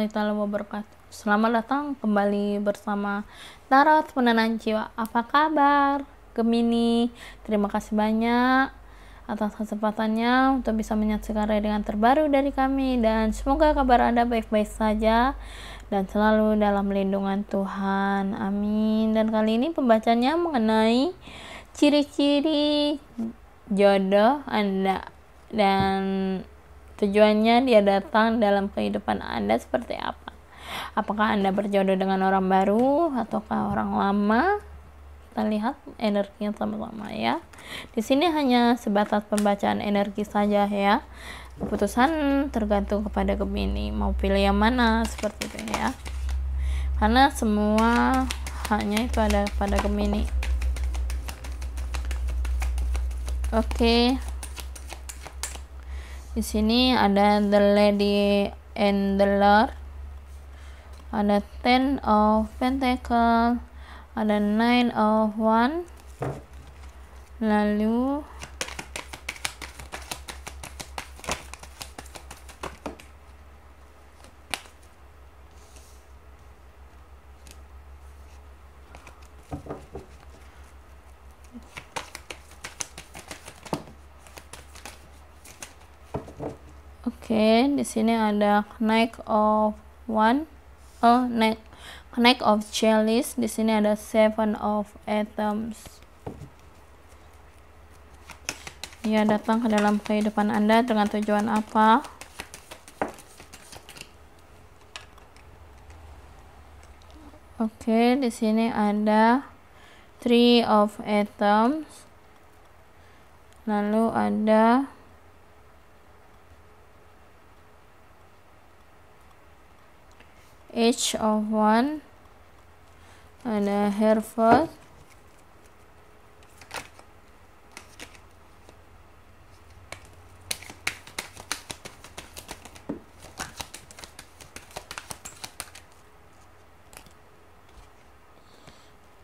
warahmatullahi taala wabarakatuh. Selamat datang kembali bersama Tarot Penenang Jiwa. Apa kabar Gemini? Terima kasih banyak atas kesempatannya untuk bisa menyaksikan readingan terbaru dari kami, dan semoga kabar Anda baik-baik saja dan selalu dalam lindungan Tuhan. Amin. Dan kali ini pembacanya mengenai ciri-ciri jodoh Anda, dan tujuannya dia datang dalam kehidupan Anda seperti apa. Apakah Anda berjodoh dengan orang baru ataukah orang lama? Kita lihat energinya sama-sama ya. Di sini hanya sebatas pembacaan energi saja ya. Keputusan tergantung kepada Gemini mau pilih yang mana, seperti itu ya. Karena semua hanya itu ada pada Gemini. Oke. Di sini ada the Lady and the Lord, ada Ten of Pentacle, ada Nine of Wands, lalu di sini ada Knight of Wands, Knight of Chalice. Di sini ada Seven of Atoms. Ia datang ke dalam kehidupan Anda dengan tujuan apa? Di sini ada Three of Atoms. Lalu ada Age of Wands, ada Hereford,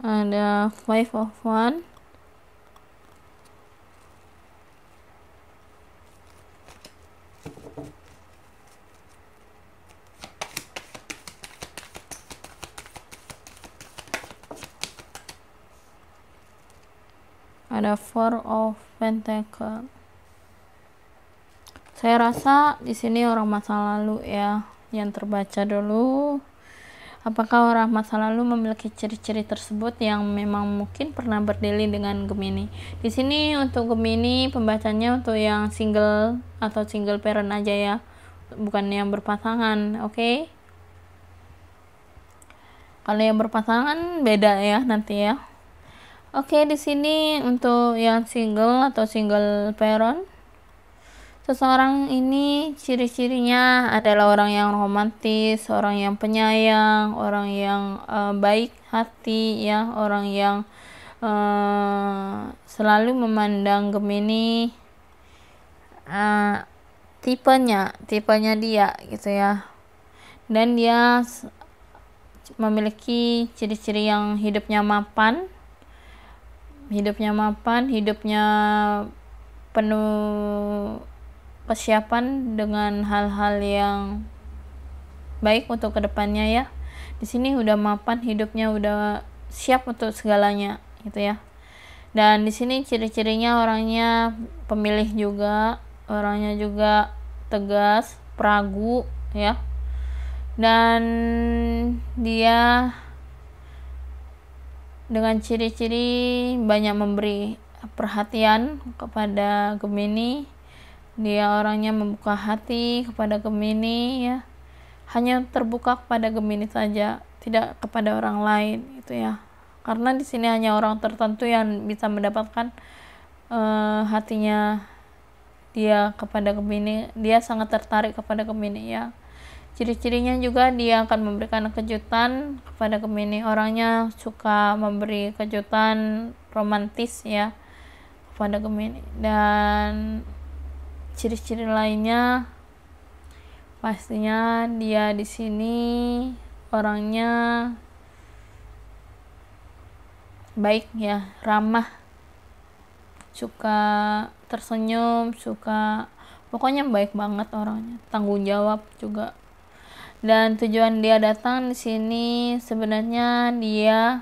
ada Five of Wands, ada Four of Pentacle. Saya rasa di sini orang masa lalu ya yang terbaca dulu. Apakah orang masa lalu memiliki ciri-ciri tersebut yang memang mungkin pernah berdili dengan Gemini? Di sini untuk Gemini pembacanya untuk yang single atau single parent aja ya, bukan yang berpasangan. Kalau yang berpasangan beda ya nanti ya. Di sini untuk yang single atau single parent, seseorang ini ciri-cirinya adalah orang yang romantis, orang yang penyayang, orang yang baik hati ya, orang yang selalu memandang Gemini tipenya dia gitu ya. Dan dia memiliki ciri-ciri yang hidupnya mapan, hidupnya penuh persiapan dengan hal-hal yang baik untuk kedepannya ya. Di sini udah mapan, hidupnya udah siap untuk segalanya gitu ya. Dan di sini ciri-cirinya orangnya pemilih juga, orangnya juga tegas, peragu ya. Dan dia dengan ciri-ciri banyak memberi perhatian kepada Gemini. Dia orangnya membuka hati kepada Gemini ya. Hanya terbuka kepada Gemini saja, tidak kepada orang lain gitu ya. Karena di sini hanya orang tertentu yang bisa mendapatkan hatinya dia kepada Gemini. Dia sangat tertarik kepada Gemini ya. Ciri-cirinya juga dia akan memberikan kejutan kepada Gemini. Orangnya suka memberi kejutan romantis ya kepada Gemini. Dan ciri-ciri lainnya pastinya dia di sini orangnya baik ya, ramah, suka tersenyum, pokoknya baik banget orangnya, tanggung jawab juga. Dan tujuan dia datang di sini sebenarnya dia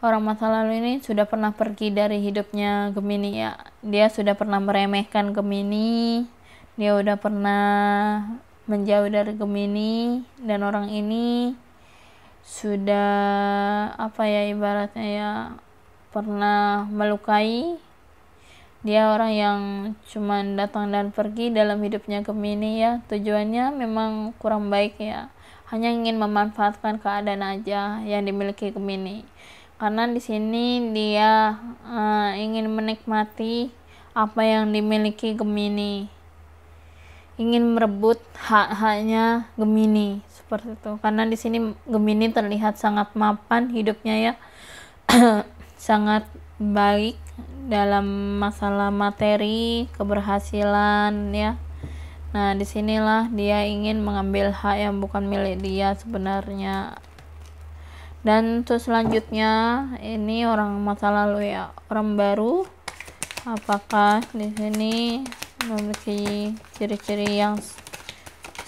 orang masa lalu ini sudah pernah pergi dari hidupnya Gemini ya. Dia sudah pernah meremehkan Gemini, dia udah pernah menjauh dari Gemini, dan orang ini sudah ibaratnya ya pernah melukai. Dia orang yang cuman datang dan pergi dalam hidupnya Gemini ya. Tujuannya memang kurang baik ya, hanya ingin memanfaatkan keadaan aja yang dimiliki Gemini. Karena di sini dia ingin menikmati apa yang dimiliki Gemini, ingin merebut hak-haknya Gemini seperti itu. Karena di sini Gemini terlihat sangat mapan hidupnya ya, sangat baik dalam masalah materi, keberhasilan ya. Nah, disinilah dia ingin mengambil hak yang bukan milik dia sebenarnya. Dan untuk selanjutnya ini orang masa lalu ya, orang baru. Apakah di sini memiliki ciri-ciri yang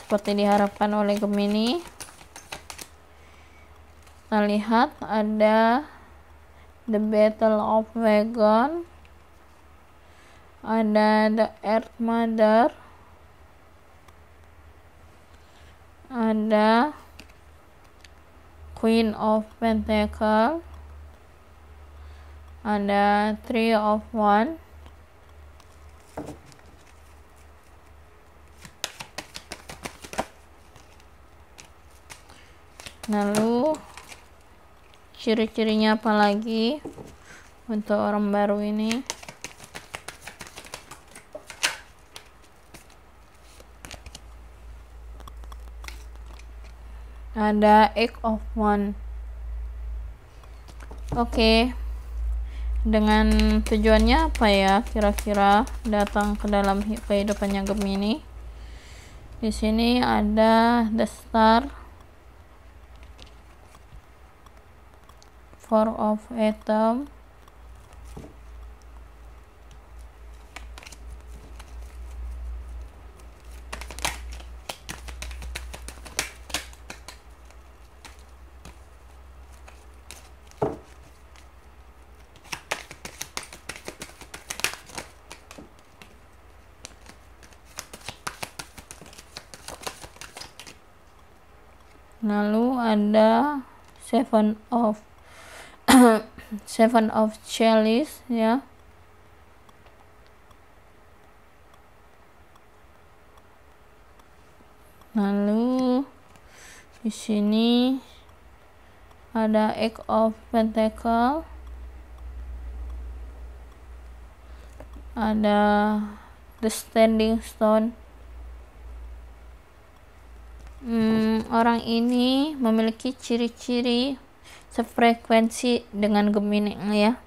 seperti diharapkan oleh Gemini? Kita lihat ada The Battle of Wagon, ada The Earth Mother, ada Queen of Pentacles, ada Three of Wands, lalu ciri-cirinya apa lagi untuk orang baru ini? Ada Eight of Wands. Oke. Dengan tujuannya apa ya kira-kira datang ke dalam kehidupannya Gemini? Di sini ada The Star, Four of Atom, lalu ada Seven of Chalice ya. Lalu di sini ada Eight of Pentacles, ada The Standing Stone. Orang ini memiliki ciri-ciri sefrekuensi dengan Gemini ya,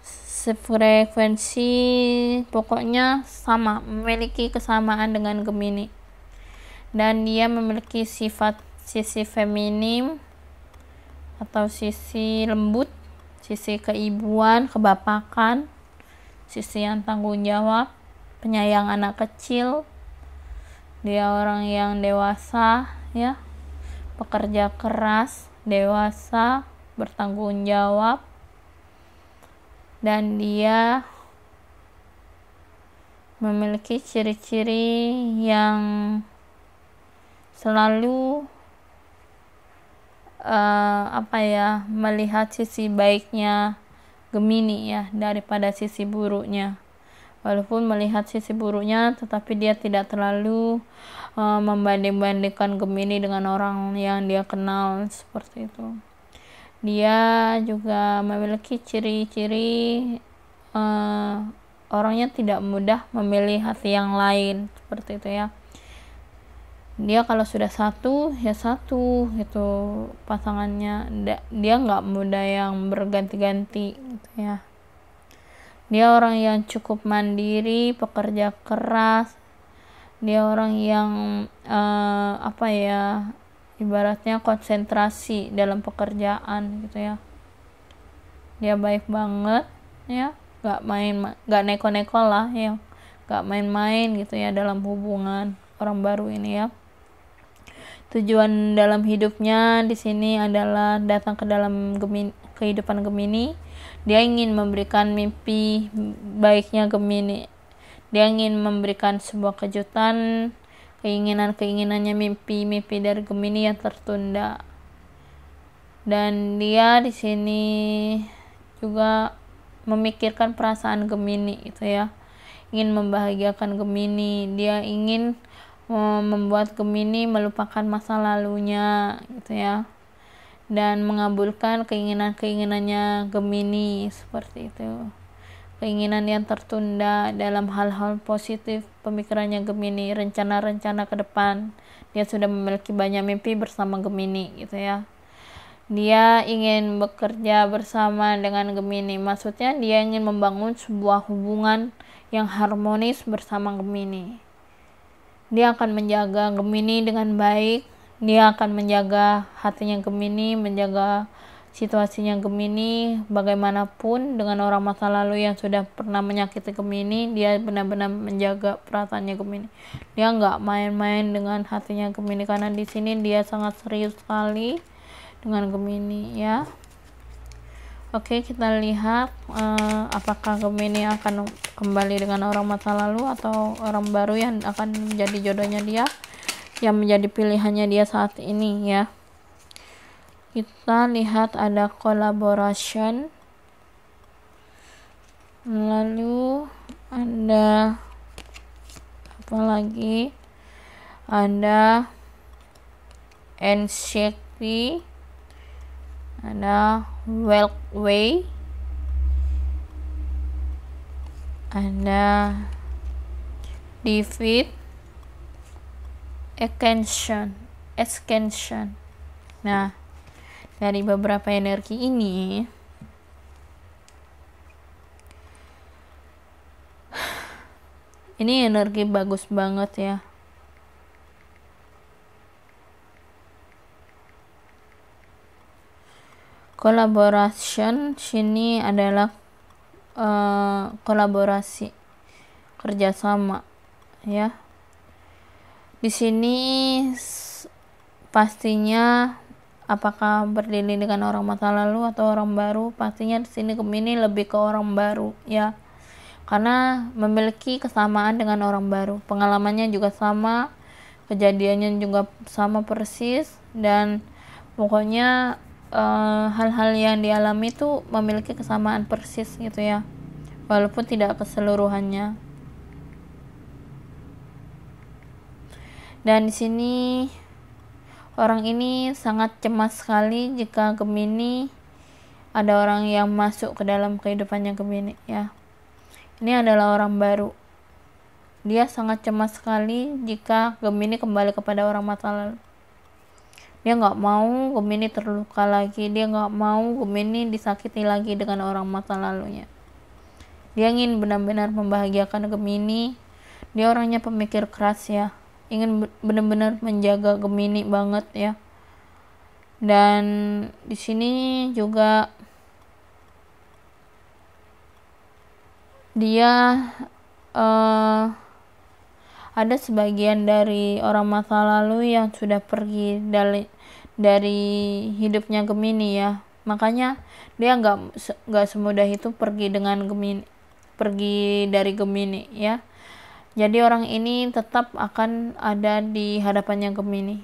sefrekuensi, pokoknya sama, memiliki kesamaan dengan Gemini. Dan dia memiliki sisi feminim atau sisi lembut, sisi keibuan, kebapakan, sisi yang tanggung jawab, penyayang anak kecil. Dia orang yang dewasa ya, pekerja keras, dewasa, bertanggung jawab, dan dia memiliki ciri-ciri yang selalu melihat sisi baiknya Gemini ya daripada sisi buruknya. Walaupun melihat sisi buruknya, tetapi dia tidak terlalu membanding-bandingkan Gemini dengan orang yang dia kenal seperti itu. Dia juga memiliki ciri-ciri orangnya tidak mudah memilih hati yang lain seperti itu ya. Dia kalau sudah satu ya satu gitu pasangannya, dia nggak mudah yang berganti-ganti gitu ya. Dia orang yang cukup mandiri, pekerja keras. Dia orang yang ibaratnya konsentrasi dalam pekerjaan gitu ya. Dia baik banget ya, nggak neko-neko lah ya, nggak main-main gitu ya dalam hubungan orang baru ini ya. Tujuan dalam hidupnya di sini adalah datang ke dalam kehidupan Gemini. Dia ingin memberikan mimpi baiknya Gemini. Dia ingin memberikan sebuah kejutan, keinginannya, mimpi dari Gemini yang tertunda. Dan dia di sini juga memikirkan perasaan Gemini itu ya. Ingin membahagiakan Gemini. Dia ingin membuat Gemini melupakan masa lalunya gitu ya, dan mengabulkan keinginannya Gemini seperti itu. Keinginan yang tertunda dalam hal-hal positif pemikirannya Gemini, rencana-rencana ke depan. Dia sudah memiliki banyak mimpi bersama Gemini gitu ya. Dia ingin bekerja bersama dengan Gemini, maksudnya dia ingin membangun sebuah hubungan yang harmonis bersama Gemini. Dia akan menjaga Gemini dengan baik. Dia akan menjaga hatinya Gemini, menjaga situasinya Gemini. Bagaimanapun dengan orang masa lalu yang sudah pernah menyakiti Gemini, dia benar-benar menjaga perasaannya Gemini. Dia nggak main-main dengan hatinya Gemini, karena di sini dia sangat serius sekali dengan Gemini ya. Oke, kita lihat apakah Gemini akan kembali dengan orang masa lalu atau orang baru yang akan menjadi jodohnya dia, yang menjadi pilihannya dia saat ini ya. Kita lihat ada collaboration, lalu ada apa lagi, ada anxiety, ada way, ada defeat, extension. Nah, dari beberapa energi ini energi bagus banget ya. Collaboration sini adalah kolaborasi, kerjasama ya. Di sini pastinya apakah berdiri dengan orang masa lalu atau orang baru, pastinya di sini Gemini lebih ke orang baru ya, karena memiliki kesamaan dengan orang baru, pengalamannya juga sama, kejadiannya juga sama persis, dan pokoknya hal-hal yang dialami itu memiliki kesamaan persis gitu ya, walaupun tidak keseluruhannya. Dan di sini orang ini sangat cemas sekali jika Gemini ada orang yang masuk ke dalam kehidupannya Gemini ya. Ini adalah orang baru. Dia sangat cemas sekali jika Gemini kembali kepada orang masa lalu. Dia nggak mau Gemini terluka lagi. Dia nggak mau Gemini disakiti lagi dengan orang masa lalunya. Dia ingin benar-benar membahagiakan Gemini. Dia orangnya pemikir keras ya. Ingin benar-benar menjaga Gemini banget ya. Dan di sini juga dia ada sebagian dari orang masa lalu yang sudah pergi dari hidupnya Gemini ya, makanya dia nggak semudah itu pergi dari Gemini ya. Jadi orang ini tetap akan ada di hadapannya Gemini.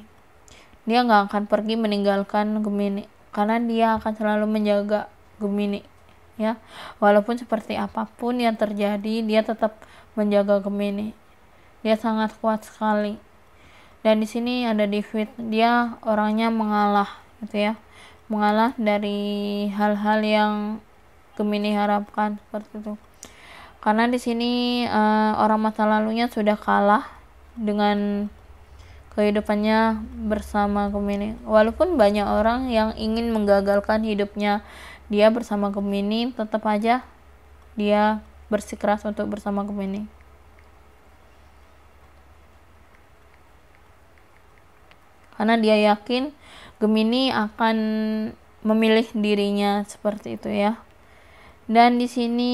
Dia nggak akan pergi meninggalkan Gemini, karena dia akan selalu menjaga Gemini ya. Walaupun seperti apapun yang terjadi, dia tetap menjaga Gemini. Dia sangat kuat sekali. Dan di sini ada defeat, dia orangnya mengalah gitu ya, mengalah dari hal-hal yang Gemini harapkan seperti itu. Karena di sini orang masa lalunya sudah kalah dengan kehidupannya bersama Gemini. Walaupun banyak orang yang ingin menggagalkan hidupnya dia bersama Gemini, tetap aja dia bersikeras untuk bersama Gemini. Karena dia yakin Gemini akan memilih dirinya seperti itu ya. Dan di sini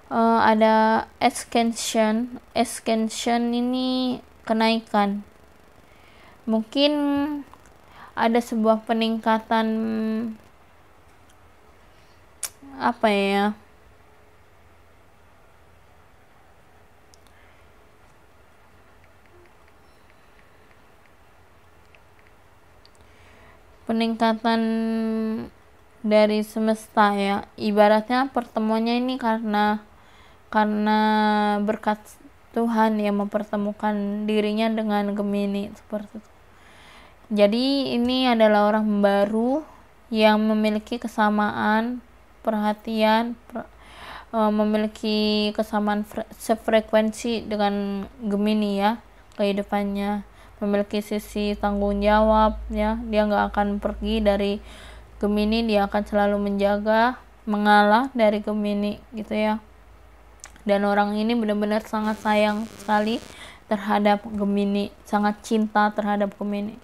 ada extension ini kenaikan. mungkin ada sebuah peningkatan apa ya, peningkatan dari semesta ya, ibaratnya pertemuannya ini karena berkat Tuhan yang mempertemukan dirinya dengan Gemini seperti itu. Jadi ini adalah orang baru yang memiliki kesamaan perhatian, memiliki kesamaan sefrekuensi dengan Gemini ya, kehidupannya memiliki sisi tanggung jawab ya, dia nggak akan pergi dari Gemini, dia akan selalu menjaga, mengalah dari Gemini gitu ya. Dan orang ini benar-benar sangat sayang sekali terhadap Gemini, sangat cinta terhadap Gemini.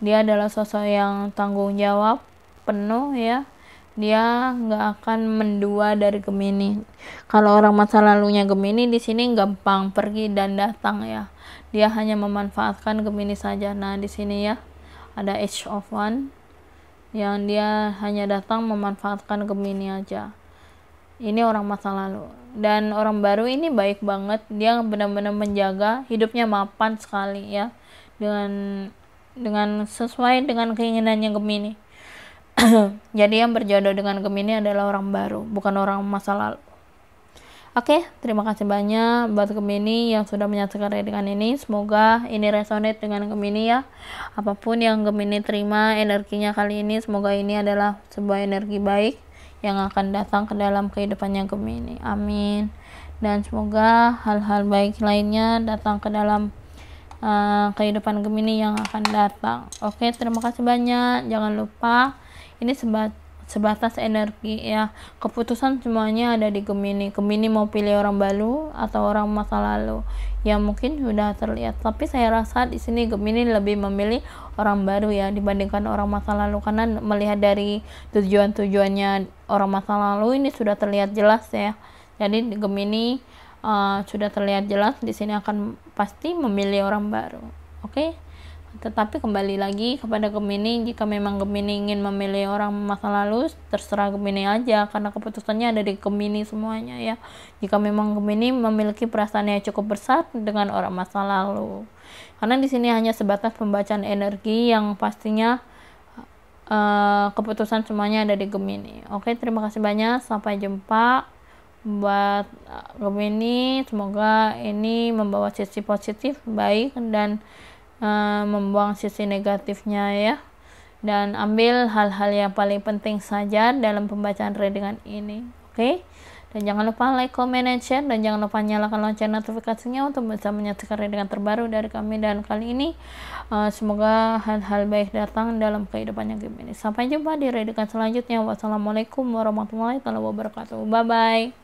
Dia adalah sosok yang tanggung jawab penuh ya, dia nggak akan mendua dari Gemini. Kalau orang masa lalunya Gemini di sini gampang pergi dan datang ya, dia hanya memanfaatkan Gemini saja. Nah di sini ya ada Age of One yang dia hanya datang memanfaatkan Gemini aja. Ini orang masa lalu. Dan orang baru ini baik banget, dia benar-benar menjaga hidupnya mapan sekali ya, dengan sesuai dengan keinginannya Gemini. Jadi yang berjodoh dengan Gemini adalah orang baru, bukan orang masa lalu. Oke, terima kasih banyak buat Gemini yang sudah menyaksikan readingan ini. Semoga ini resonate dengan Gemini ya. Apapun yang Gemini terima energinya kali ini, semoga ini adalah sebuah energi baik yang akan datang ke dalam kehidupannya Gemini. Amin. Dan semoga hal-hal baik lainnya datang ke dalam kehidupan Gemini yang akan datang. Oke, terima kasih banyak. Jangan lupa ini sebatas energi ya. Keputusan semuanya ada di Gemini. Gemini mau pilih orang baru atau orang masa lalu yang mungkin sudah terlihat. Tapi saya rasa di sini Gemini lebih memilih orang baru ya dibandingkan orang masa lalu, karena melihat dari tujuannya orang masa lalu ini sudah terlihat jelas ya. Jadi Gemini sudah terlihat jelas di sini akan pasti memilih orang baru. Oke. Tetapi kembali lagi kepada Gemini, jika memang Gemini ingin memilih orang masa lalu, terserah Gemini aja, karena keputusannya ada di Gemini semuanya ya. Jika memang Gemini memiliki perasaan yang cukup besar dengan orang masa lalu, karena di sini hanya sebatas pembacaan energi yang pastinya keputusan semuanya ada di Gemini. Oke, terima kasih banyak, sampai jumpa buat Gemini. Semoga ini membawa sisi positif baik dan membuang sisi negatifnya ya, dan ambil hal-hal yang paling penting saja dalam pembacaan readingan ini. Oke. Dan jangan lupa like, comment, and share, dan jangan lupa nyalakan lonceng notifikasinya untuk bisa menyaksikan readingan terbaru dari kami. Dan kali ini semoga hal-hal baik datang dalam kehidupannya Gemini. Sampai jumpa di readingan selanjutnya. Wassalamualaikum warahmatullahi wabarakatuh. Bye bye.